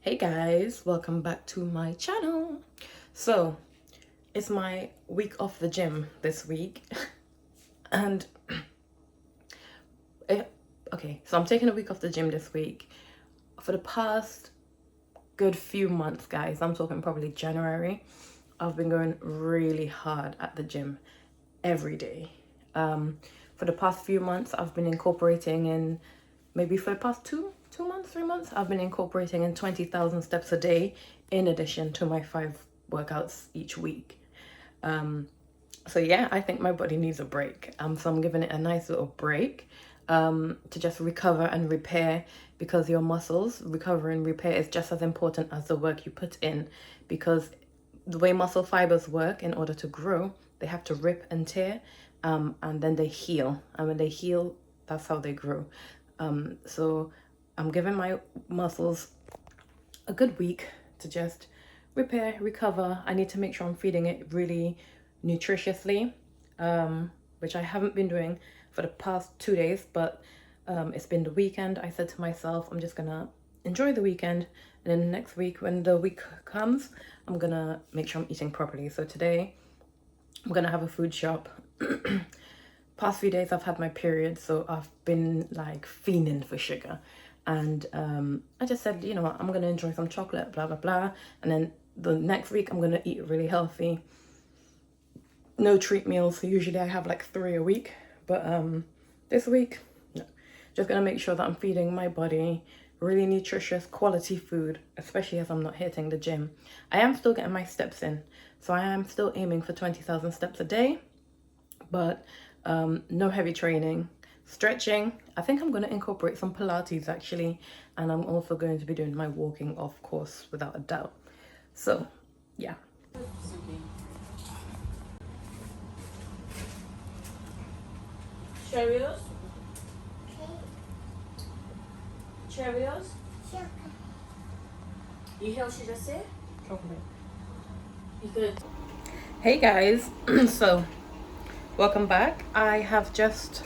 Hey guys, welcome back to my channel. So it's my week off the gym this week and so I'm taking a week off the gym this week. For the past good few months, guys, I'm talking probably January, I've been going really hard at the gym every day. For the past few months, I've been incorporating in, maybe for the past 2 months, 3 months, I've been incorporating in 20,000 steps a day in addition to my 5 workouts each week. So yeah, I think my body needs a break. So I'm giving it a nice little break to just recover and repair, because your muscles recover and repair is just as important as the work you put in, because the way muscle fibers work, in order to grow, they have to rip and tear, and then they heal. And when they heal, that's how they grow. So I'm giving my muscles a good week to just repair, recover. I need to make sure I'm feeding it really nutritiously, which I haven't been doing for the past 2 days, but it's been the weekend. I said to myself, I'm just gonna enjoy the weekend, and then next week, when the week comes, I'm gonna make sure I'm eating properly. So today I'm gonna have a food shop. Past few days I've had my period, so I've been like fiending for sugar, and I just said, you know what, I'm gonna enjoy some chocolate, blah blah blah, and then the next week I'm gonna eat really healthy, no treat meals. So usually I have like 3 a week, but this week, no. Just gonna make sure that I'm feeding my body really nutritious quality food, especially as I'm not hitting the gym. I am still getting my steps in, so I am still aiming for 20,000 steps a day, but no heavy training. Stretching, I think I'm going to incorporate some Pilates actually, and I'm also going to be doing my walking off course without a doubt. So yeah. Cheerios? Cheerios? You hear what she just said? Chocolate. You good? Hey guys, so welcome back. I have just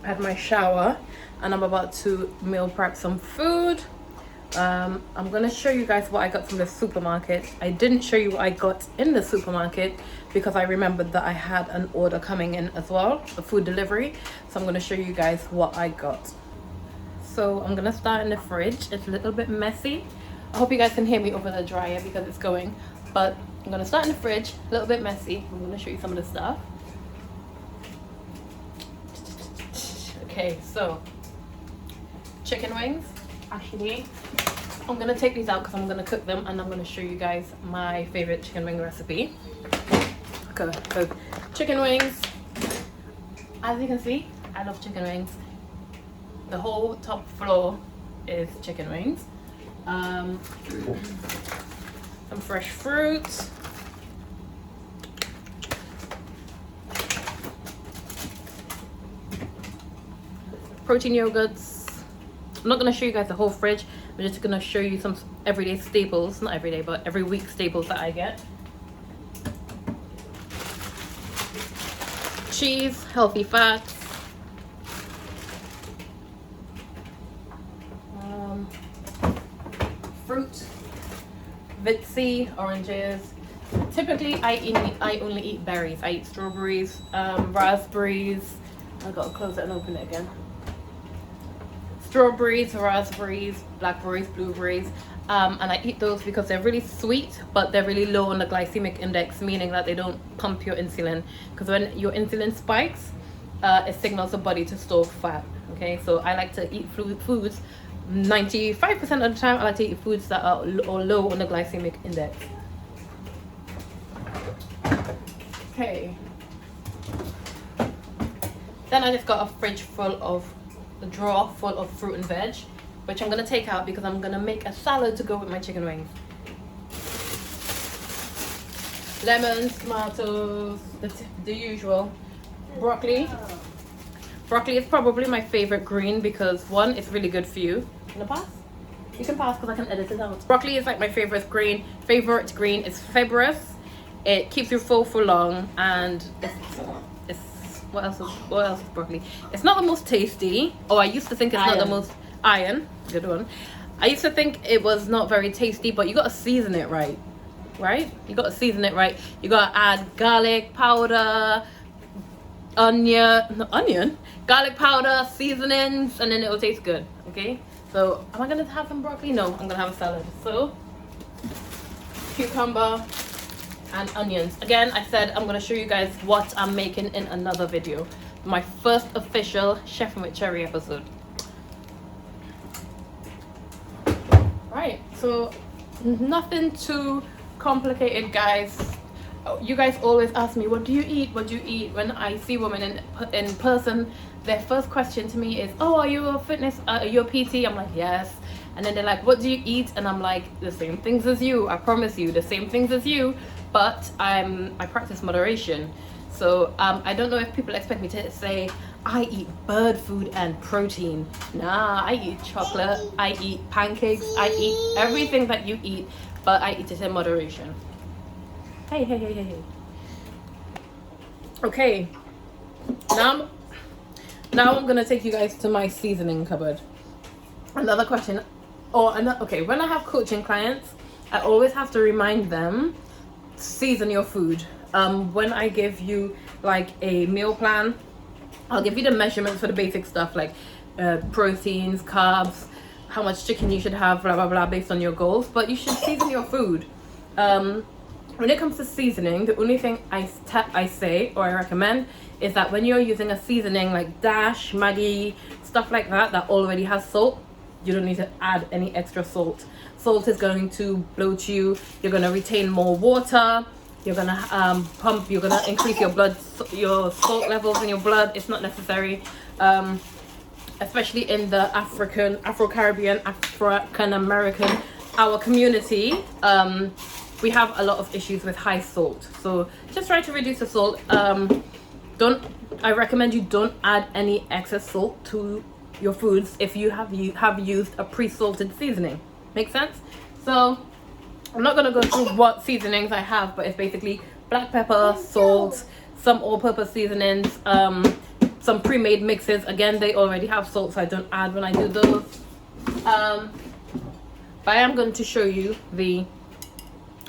had my shower and I'm about to meal prep some food. I'm gonna show you guys what I got from the supermarket. I didn't show you what I got in the supermarket because I remembered that I had an order coming in as well, a food delivery. So I'm gonna show you guys what I got. So I'm gonna start in the fridge. It's a little bit messy. I hope you guys can hear me over the dryer because it's going, but I'm gonna start in the fridge, a little bit messy. I'm gonna show you some of the stuff. Okay, so chicken wings. Actually, I'm gonna take these out because I'm gonna cook them, and I'm gonna show you guys my favorite chicken wing recipe. Okay, so chicken wings. As you can see, I love chicken wings. The whole top floor is chicken wings. Some fresh fruit. Protein yogurts. I'm not going to show you guys the whole fridge. I'm just going to show you some everyday staples. Not every day, but every week staples that I get. Cheese, healthy fats. Fruit, Vitsy, oranges. Typically, I only eat berries. I eat strawberries, raspberries. I gotta close it and open it again. Strawberries, raspberries, blackberries, blueberries, and I eat those because they're really sweet, but they're really low on the glycemic index, meaning that they don't pump your insulin. Because when your insulin spikes, it signals the body to store fat. Okay, so I like to eat foods. 95% of the time, I like to eat foods that are low on the glycemic index. Okay. Then I just got a drawer full of fruit and veg, which I'm gonna take out because I'm gonna make a salad to go with my chicken wings. Lemons, tomatoes, the usual. Broccoli. Broccoli is probably my favorite green because one, it's really good for you. Can I pass? You can pass because I can edit it out. Broccoli is like my favorite green. It's fibrous. It keeps you full for long, and it's what else is broccoli? It's not the most tasty. Oh, I used to think it's not the most iron. Good one. I used to think it was not very tasty, but you gotta season it right. You gotta season it right. You gotta add garlic powder, garlic powder, seasonings, and then it will taste good. Okay, so am I gonna have some broccoli? No, I'm gonna have a salad. So cucumber and onions. Again, I said I'm gonna show you guys what I'm making in another video. My first official Chefing with Cherry episode. Right, so nothing too complicated, guys. You guys always ask me, what do you eat? What do you eat? When I see women in person, their first question to me is, oh, are you a fitness, are you a PT? I'm like, yes. And then they're like, what do you eat? And I'm like, the same things as you. I promise you, the same things as you. But I practice moderation. So I don't know if people expect me to say, I eat bird food and protein. Nah, I eat chocolate, I eat pancakes, I eat everything that you eat, but I eat it in moderation. Hey. Okay, now I'm gonna take you guys to my seasoning cupboard. Another question, okay, when I have coaching clients, I always have to remind them, season your food. When I give you like a meal plan, I'll give you the measurements for the basic stuff like proteins, carbs, how much chicken you should have, blah blah blah, based on your goals. But you should season your food. When it comes to seasoning, the only thing I say or I recommend is that when you're using a seasoning like Dash, Maggi, stuff like that already has salt, you don't need to add any extra salt. Salt is going to bloat you. You're going to retain more water. You're gonna you're gonna increase your salt levels in your blood. It's not necessary, especially in the Afro-Caribbean, African American, our community. We have a lot of issues with high salt, so just try to reduce the salt. I recommend you don't add any excess salt to your foods if you have used a pre-salted seasoning. Make sense? So I'm not gonna go through what seasonings I have, but it's basically black pepper, salt, some all-purpose seasonings, some pre-made mixes. Again, they already have salt, so I don't add when I do those. But I am going to show you the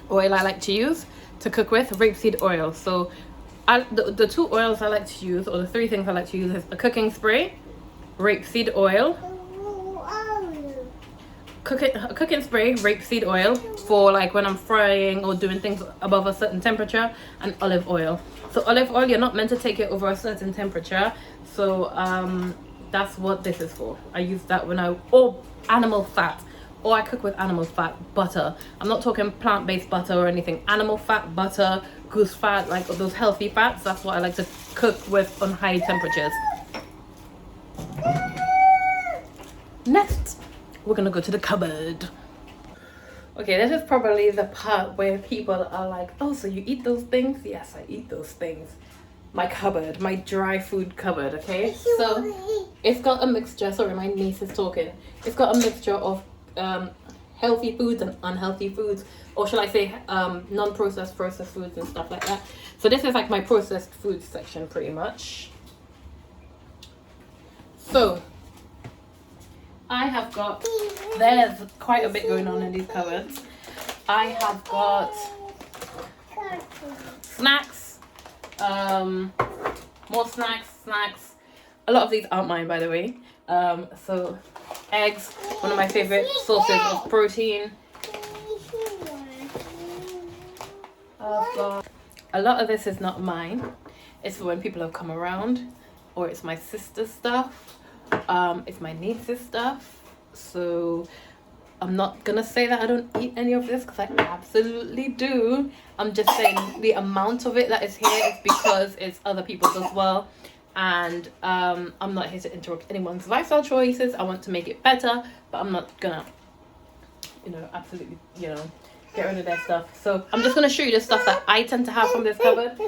oil I like to use to cook with, rapeseed oil. So the two oils I like to use, or the three things I like to use, is a cooking spray, rapeseed oil, cooking spray, rapeseed oil for like when I'm frying or doing things above a certain temperature, and olive oil. So olive oil, you're not meant to take it over a certain temperature, so that's what this is for. I use that or animal fat, or I cook with animal fat, butter. I'm not talking plant-based butter or anything. Animal fat, butter, goose fat, like those healthy fats. That's what I like to cook with on high temperatures. Next, we're gonna go to the cupboard. Okay, this is probably the part where people are like, oh, so you eat those things? Yes, I eat those things. My cupboard, my dry food cupboard, okay? So it's got a mixture, sorry, my niece is talking. It's got a mixture of healthy foods and unhealthy foods, or shall I say non-processed, processed foods and stuff like that. So this is like my processed food section pretty much. So I have got, there's quite a bit going on in these cupboards. I have got snacks, more snacks. A lot of these aren't mine, by the way. So eggs, one of my favorite sources of protein. I've got, a lot of this is not mine. It's for when people have come around, or it's my sister's stuff. It's my niece's stuff. So I'm not gonna say that I don't eat any of this, because I absolutely do. I'm just saying the amount of it that is here is because it's other people's as well. And I'm not here to interrupt anyone's lifestyle choices. I want to make it better, but I'm not gonna, absolutely, get rid of their stuff. So I'm just gonna show you the stuff that I tend to have from this cupboard.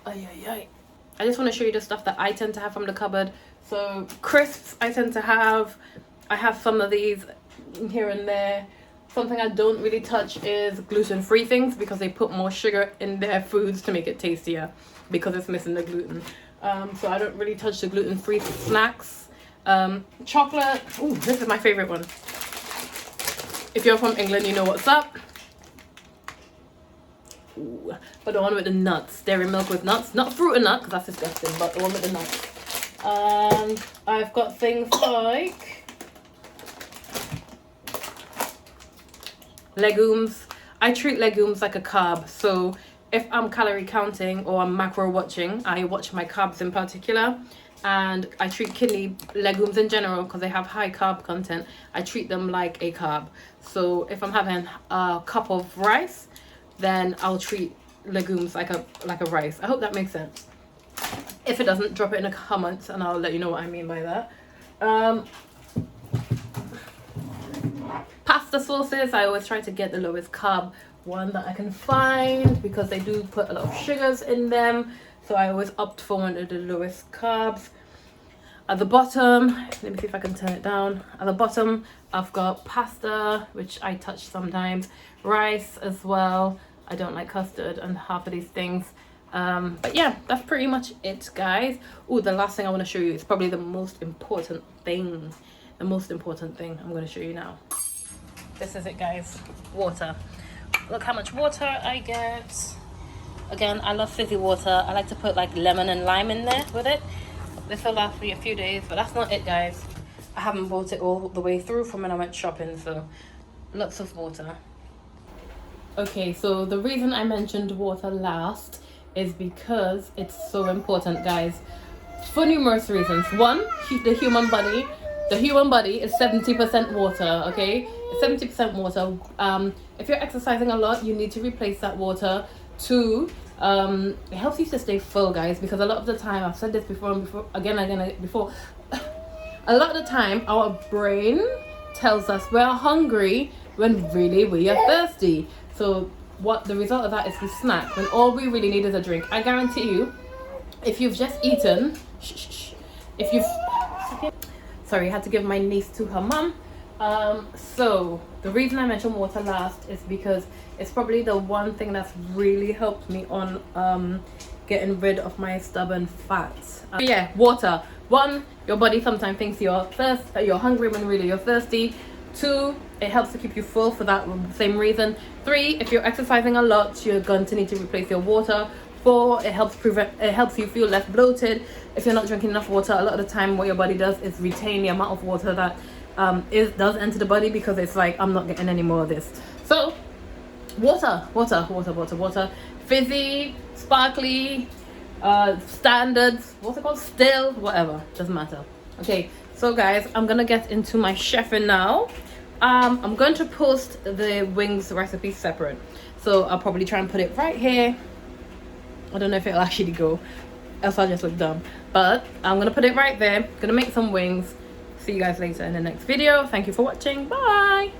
I just want to show you the stuff that I tend to have from the cupboard. So crisps, I have some of these here and there. Something I don't really touch is gluten-free things, because they put more sugar in their foods to make it tastier, because it's missing the gluten. So I don't really touch the gluten-free snacks. Chocolate, ooh, this is my favorite one. If you're from England, you know what's up. Ooh, but the one with the nuts, dairy milk with nuts, not fruit and nut because that's disgusting, but the one with the nuts. And I've got things like legumes. I treat legumes like a carb, so if I'm calorie counting or I'm macro watching, I watch my carbs in particular. And I treat kidney legumes in general because they have high carb content. I treat them like a carb. So if I'm having a cup of rice, then I'll treat legumes like a rice. I hope that makes sense. If it doesn't, drop it in the comments and I'll let you know what I mean by that. Pasta sauces, I always try to get the lowest carb one that I can find because they do put a lot of sugars in them. So I always opt for one of the lowest carbs. At the bottom, let me see if I can turn it down. At the bottom, I've got pasta, which I touch sometimes. Rice as well. I don't like custard and half of these things. But yeah, that's pretty much it, guys. Oh, the last thing I want to show you is probably the most important thing. The most important thing I'm going to show you now. This is it, guys. Water. Look how much water I get. Again, I love fizzy water. I like to put like lemon and lime in there with it. This will last me a few days, but that's not it, guys. I haven't bought it all the way through from when I went shopping, so lots of water. Okay, so the reason I mentioned water last is because it's so important, guys, for numerous reasons. One, the human body is 70% water. Okay, it's 70% water. If you're exercising a lot, you need to replace that water. Two, it helps you to stay full, guys, because a lot of the time, I've said this before, a lot of the time our brain tells us we're hungry when really we are thirsty. So what the result of that is we snack when all we really need is a drink. I guarantee you, if you've just eaten, sorry, I had to give my niece to her mum. So the reason I mentioned water last is because it's probably the one thing that's really helped me on getting rid of my stubborn fats. Yeah, water. One, your body sometimes thinks you're hungry when really you're thirsty. Two, it helps to keep you full for that same reason. Three, if you're exercising a lot, you're going to need to replace your water. Four, it helps you feel less bloated. If you're not drinking enough water, a lot of the time what your body does is retain the amount of water that does enter the body, because it's like, I'm not getting any more of this. So water. Fizzy, sparkly, standards, what's it called, still, whatever, doesn't matter. Okay, so guys, I'm gonna get into my chefing now. I'm going to post the wings recipe separate, so I'll probably try and put it right here. I don't know if it'll actually go, else I'll just look dumb, but I'm gonna put it right there. Gonna make some wings. See you guys later in the next video. Thank you for watching. Bye.